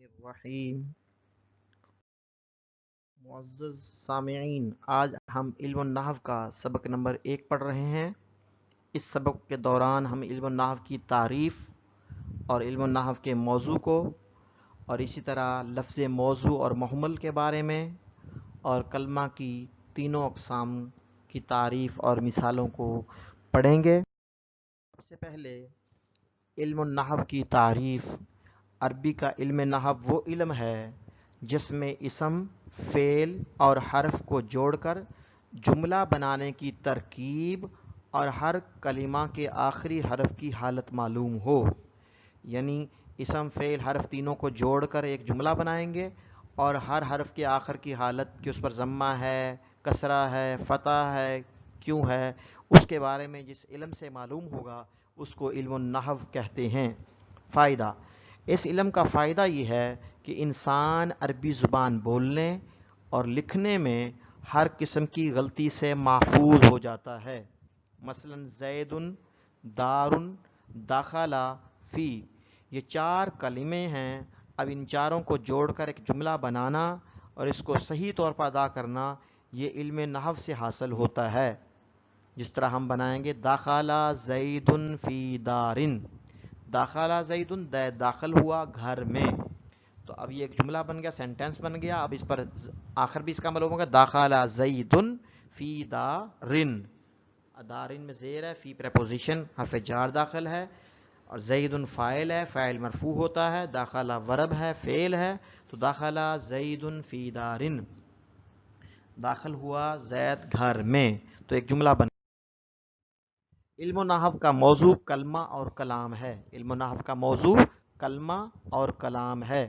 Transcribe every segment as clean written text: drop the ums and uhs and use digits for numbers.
الرحیم معزز سامعین، آج ہم علم النحو کا سبق نمبر 1 پڑھ رہے ہیں۔ اس سبق کے دوران ہم علم النحو کی تعریف اور علم النحو کے موضوع کو اور اسی طرح لفظ موضوع اور محمل کے بارے میں اور کلمہ کی تینوں اقسام کی تعریف اور مثالوں کو پڑھیں گے۔ سب سے پہلے علم النحو کی تعریف۔ عربی کا علم نحو وہ علم ہے جس میں اسم، فعل اور حرف کو جوڑ کر جملہ بنانے کی ترکیب اور ہر کلمہ کے آخری حرف کی حالت معلوم ہو۔ یعنی اسم، فعل، حرف تینوں کو جوڑ کر ایک جملہ بنائیں گے اور ہر حرف کے آخر کی حالت کہ اس پر ضمہ ہے، کسرہ ہے، فتح ہے، کیوں ہے، اس کے بارے میں جس علم سے معلوم ہوگا اس کو علم النحو کہتے ہیں۔ فائدہ: اس علم کا فائدہ یہ ہے کہ انسان عربی زبان بولنے اور لکھنے میں ہر قسم کی غلطی سے محفوظ ہو جاتا ہے۔ مثلا زید، دار، دخل، فی، یہ 4 کلمے ہیں۔ اب ان چاروں کو جوڑ کر ایک جملہ بنانا اور اس کو صحیح طور پر ادا کرنا یہ علم نحو سے حاصل ہوتا ہے۔ جس طرح ہم بنائیں گے دخل زید فی دار، داخلہ زید، داخل ہوا گھر میں، تو اب یہ ایک جملہ بن گیا، سینٹینس بن گیا۔ اب اس پر آخر بھی اس کا معلوم ہوگا داخلہ زید فی دارن، دارن میں زیر ہے، فی پریپوزیشن حرف جار داخل ہے، اور زید فاعل ہے، فاعل مرفوع ہوتا ہے، داخلہ ورب ہے، فعل ہے، تو داخلہ زید فی دارن، داخل ہوا زید گھر میں، تو ایک جملہ بن۔ علم النحو کا موضوع کلمہ اور کلام ہے۔ علم النحو کا موضوع کلمہ اور کلام ہے۔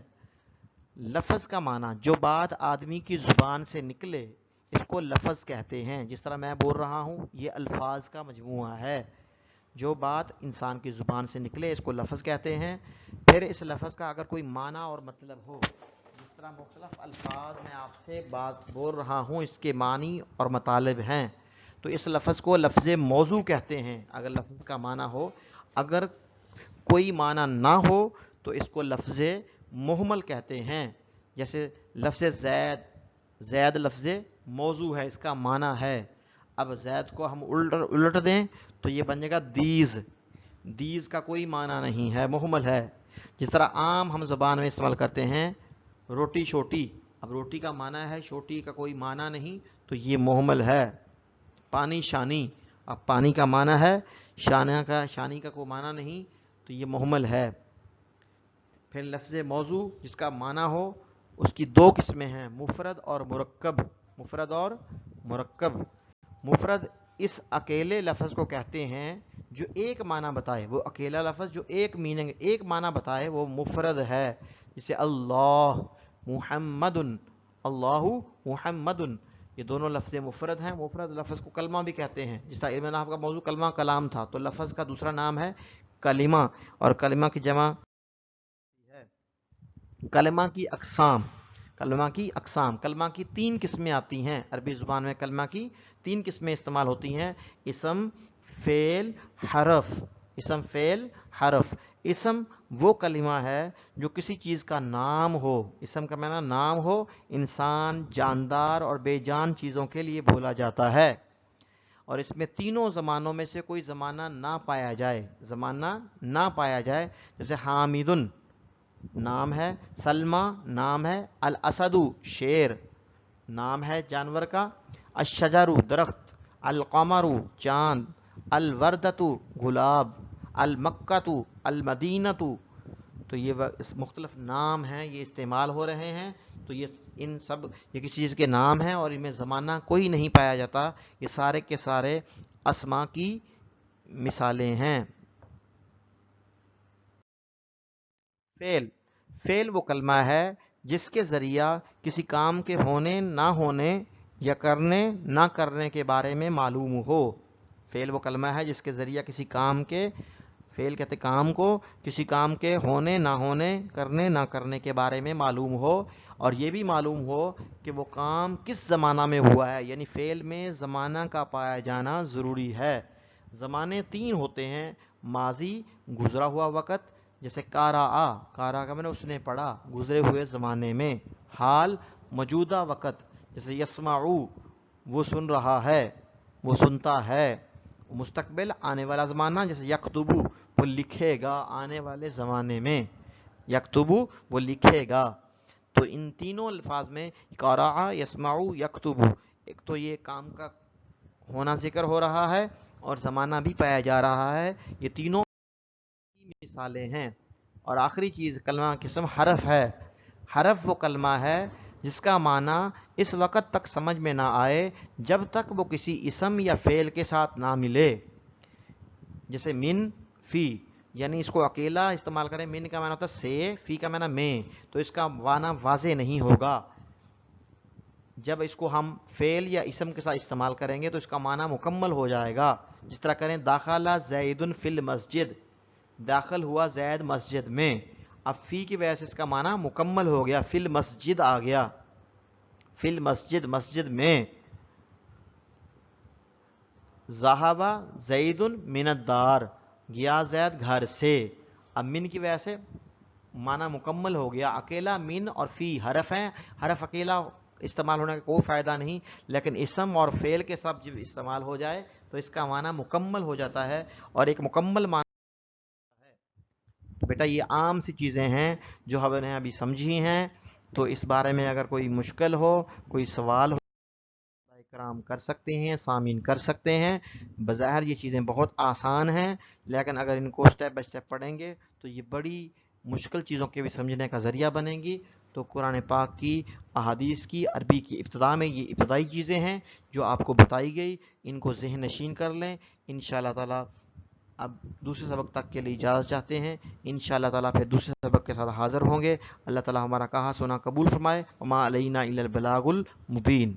لفظ کا معنی جو بات آدمی کی زبان سے نکلے اس کو لفظ کہتے ہیں۔ جس طرح میں بول رہا ہوں یہ الفاظ کا مجموعہ ہے۔ جو بات انسان کی زبان سے نکلے اس کو لفظ کہتے ہیں۔ پھر اس لفظ کا اگر کوئی معنی اور مطلب ہو، جس طرح مختلف الفاظ میں آپ سے بات بول رہا ہوں اس کے معنی اور مطالب ہیں، تو اس لفظ کو لفظ موضوع کہتے ہیں اگر لفظ کا معنی ہو۔ اگر کوئی معنی نہ ہو تو اس کو لفظ محمل کہتے ہیں۔ جیسے لفظ زید، زید لفظ موضوع ہے، اس کا معنی ہے۔ اب زید کو ہم الٹ دیں تو یہ بن جائے گا دیز، دیز کا کوئی معنی نہیں ہے، محمل ہے۔ جس طرح عام ہم زبان میں استعمال کرتے ہیں روٹی شوٹی، اب روٹی کا معنی ہے، شوٹی کا کوئی معنی نہیں، تو یہ محمل ہے۔ پانی شانی، اب پانی کا معنی ہے، شانی کا کوئی معنی نہیں، تو یہ محمل ہے۔ پھر لفظ موضوع جس کا معنی ہو اس کی 2 قسمیں ہیں، مفرد اور مرکب۔ مفرد اور مرکب۔ مفرد اس اکیلے لفظ کو کہتے ہیں جو ایک معنی بتائے، وہ اکیلا لفظ جو ایک میننگ، ایک معنی بتائے وہ مفرد ہے۔ جیسے اللہ محمد، اللہ محمد، یہ دونوں لفظ مفرد ہیں۔ مفرد لفظ کو کلمہ بھی کہتے ہیں۔ جس طرح علم نحو کا موضوع کلمہ کلام تھا تو لفظ کا دوسرا نام ہے کلمہ، اور کلمہ کی جمع ہے۔ کلمہ کی اقسام، کلمہ کی اقسام، کلمہ کی 3 قسمیں آتی ہیں عربی زبان میں۔ کلمہ کی 3 قسمیں استعمال ہوتی ہیں، اسم، فعل، حرف۔ اسم، فعل، حرف۔ اسم وہ کلمہ ہے جو کسی چیز کا نام ہو، اسم کا معنی نام ہو، انسان، جاندار اور بے جان چیزوں کے لیے بولا جاتا ہے، اور اس میں تینوں زمانوں میں سے کوئی زمانہ نہ پایا جائے، زمانہ نہ پایا جائے۔ جیسے حامدن نام ہے، سلمہ نام ہے، الاسد شیر نام ہے جانور کا، الشجر درخت، القمر چاند، الوردۃ گلاب، المکۃ المدینۃ، تو یہ مختلف نام ہیں، یہ استعمال ہو رہے ہیں۔ تو یہ ان سب یہ کسی چیز کے نام ہیں اور ان میں زمانہ کوئی نہیں پایا جاتا، یہ سارے کے سارے اسما کی مثالیں ہیں۔ فعل، فعل وہ کلمہ ہے جس کے ذریعہ کسی کام کے ہونے نہ ہونے یا کرنے نہ کرنے کے بارے میں معلوم ہو۔ فعل وہ کلمہ ہے جس کے ذریعہ کسی کام کے، فعل کہتے کام کو، کسی کام کے ہونے نہ ہونے، کرنے نہ کرنے کے بارے میں معلوم ہو، اور یہ بھی معلوم ہو کہ وہ کام کس زمانہ میں ہوا ہے، یعنی فعل میں زمانہ کا پایا جانا ضروری ہے۔ زمانے 3 ہوتے ہیں، ماضی گزرا ہوا وقت جیسے کارا کارا کا میں نے اس نے پڑھا گزرے ہوئے زمانے میں، حال موجودہ وقت، جیسے یسمعو وہ سن رہا ہے، وہ سنتا ہے، مستقبل آنے والا زمانہ، جیسے یکتبو وہ لکھے گا آنے والے زمانے میں، یکتبو وہ لکھے گا۔ تو ان تینوں الفاظ میں قرأ، یسمعو، یکتبو، ایک تو یہ کام کا ہونا ذکر ہو رہا ہے اور زمانہ بھی پایا جا رہا ہے، یہ تینوں مثالیں ہیں۔ اور آخری چیز کلمہ قسم حرف ہے۔ حرف وہ کلمہ ہے جس کا معنی اس وقت تک سمجھ میں نہ آئے جب تک وہ کسی اسم یا فعل کے ساتھ نہ ملے، جیسے من، فی، یعنی اس کو اکیلا استعمال کریں، من کا معنی ہوتا ہے سے، فی کا معنی میں، تو اس کا معنی واضح نہیں ہوگا۔ جب اس کو ہم فعل یا اسم کے ساتھ استعمال کریں گے تو اس کا معنی مکمل ہو جائے گا۔ جس طرح کریں داخل زید فی المسجد، داخل ہوا زید مسجد میں، اب فی کی وجہ سے اس کا معنی مکمل ہو گیا، فی المسجد آ گیا، فی المسجد مسجد میں۔ ذہب زید من الدار، گیا زید گھر سے، اب من کی وجہ سے معنی مکمل ہو گیا۔ اکیلا من اور فی حرف ہیں، حرف اکیلا استعمال ہونے کا کوئی فائدہ نہیں، لیکن اسم اور فعل کے ساتھ جب استعمال ہو جائے تو اس کا معنی مکمل ہو جاتا ہے، اور ایک مکمل معنی ہے۔ بیٹا یہ عام سی چیزیں ہیں جو ہم نے ابھی سمجھی ہیں، تو اس بارے میں اگر کوئی مشکل ہو، کوئی سوال ہو، کرام کر سکتے ہیں، سامعین کر سکتے ہیں۔ بظاہر یہ چیزیں بہت آسان ہیں، لیکن اگر ان کو سٹیپ بائی سٹیپ پڑھیں گے تو یہ بڑی مشکل چیزوں کے بھی سمجھنے کا ذریعہ بنیں گی۔ تو قرآن پاک کی، احادیث کی، عربی کی ابتدا میں یہ ابتدائی چیزیں ہیں جو آپ کو بتائی گئی، ان کو ذہن نشین کر لیں۔ انشاءاللہ تعالی اب دوسرے سبق تک کے لیے اجازت چاہتے ہیں، انشاءاللہ تعالی پھر دوسرے سبق کے ساتھ حاضر ہوں گے۔ اللہ تعالی ہمارا کہا سنا قبول فرمائے۔ وما علینا الا البلاغ المبین۔